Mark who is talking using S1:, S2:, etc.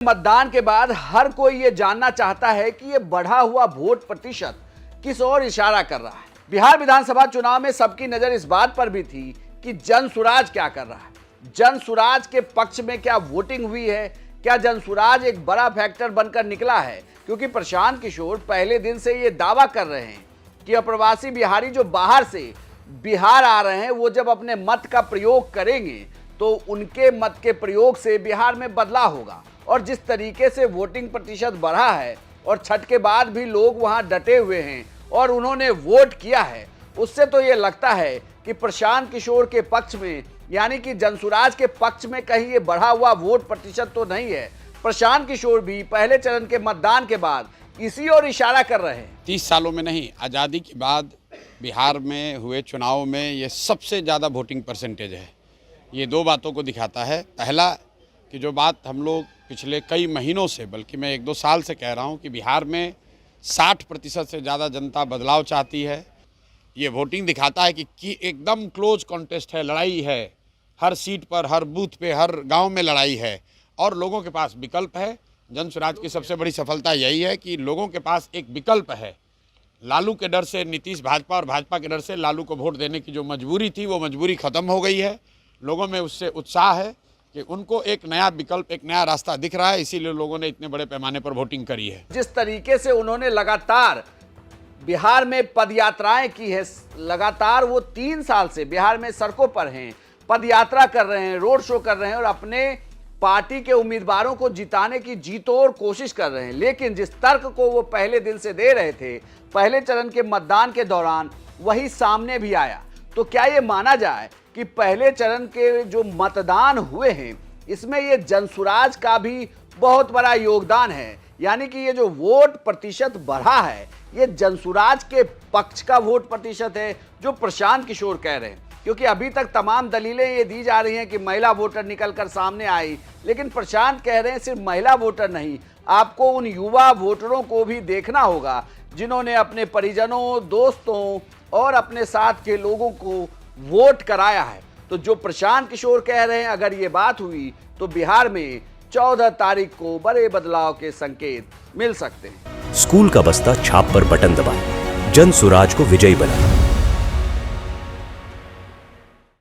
S1: मतदान के बाद हर कोई ये जानना चाहता है कि ये बढ़ा हुआ वोट प्रतिशत किस ओर इशारा कर रहा है। बिहार विधानसभा चुनाव में सबकी नजर इस बात पर भी थी कि जनसुराज क्या कर रहा है। जनसुराज के पक्ष में क्या वोटिंग हुई है, क्या जनसुराज एक बड़ा फैक्टर बनकर निकला है, क्योंकि प्रशांत किशोर पहले दिन से ये दावा कर रहे हैं कि अप्रवासी बिहारी जो बाहर से बिहार आ रहे हैं वो जब अपने मत का प्रयोग करेंगे तो उनके मत के प्रयोग से बिहार में बदलाव होगा। और जिस तरीके से वोटिंग प्रतिशत बढ़ा है और छठ के बाद भी लोग वहां डटे हुए हैं और उन्होंने वोट किया है, उससे तो ये लगता है कि प्रशांत किशोर के पक्ष में यानी कि जनसुराज के पक्ष में कहीं ये बढ़ा हुआ वोट प्रतिशत तो नहीं है। प्रशांत किशोर भी पहले चरण के मतदान के बाद इसी ओर इशारा कर रहे हैं।
S2: 30 सालों में नहीं, आज़ादी के बाद बिहार में हुए चुनाव में ये सबसे ज़्यादा वोटिंग परसेंटेज है। ये दो बातों को दिखाता है। पहला कि जो बात हम लोग पिछले कई महीनों से, बल्कि मैं 1-2 साल से कह रहा हूँ कि बिहार में 60% से ज़्यादा जनता बदलाव चाहती है। ये वोटिंग दिखाता है कि एकदम क्लोज कॉन्टेस्ट है, लड़ाई है, हर सीट पर, हर बूथ पे, हर गांव में लड़ाई है और लोगों के पास विकल्प है। जनसुराज की सबसे बड़ी सफलता यही है कि लोगों के पास एक विकल्प है। लालू के डर से नीतीश भाजपा और भाजपा के डर से लालू को वोट देने की जो मजबूरी थी वो मजबूरी ख़त्म हो गई है। लोगों में उससे उत्साह है कि उनको एक नया विकल्प, एक नया रास्ता दिख रहा है, इसीलिए लोगों ने इतने बड़े पैमाने पर वोटिंग करी है।
S1: जिस तरीके से उन्होंने लगातार बिहार में पदयात्राएं की है, लगातार वो 3 साल से बिहार में सड़कों पर हैं, पदयात्रा कर रहे हैं, रोड शो कर रहे हैं और अपने पार्टी के उम्मीदवारों को जिताने की जीतोड़ कोशिश कर रहे हैं। लेकिन जिस तर्क को वो पहले दिन से दे रहे थे, पहले चरण के मतदान के दौरान वही सामने भी आया। तो क्या ये माना जाए कि पहले चरण के जो मतदान हुए हैं इसमें ये जनसुराज का भी बहुत बड़ा योगदान है, यानी कि ये जो वोट प्रतिशत बढ़ा है ये जनसुराज के पक्ष का वोट प्रतिशत है जो प्रशांत किशोर कह रहे हैं। क्योंकि अभी तक तमाम दलीलें ये दी जा रही हैं कि महिला वोटर निकलकर सामने आई, लेकिन प्रशांत कह रहे हैं सिर्फ महिला वोटर नहीं, आपको उन युवा वोटरों को भी देखना होगा जिन्होंने अपने परिजनों, दोस्तों और अपने साथ के लोगों को वोट कराया है। तो जो प्रशांत किशोर कह रहे हैं अगर ये बात हुई तो बिहार में 14 तारीख को बड़े बदलाव के संकेत मिल सकते हैं।
S3: स्कूल का बस्ता छाप पर बटन दबाएं, जनसुराज को विजयी बनाएं।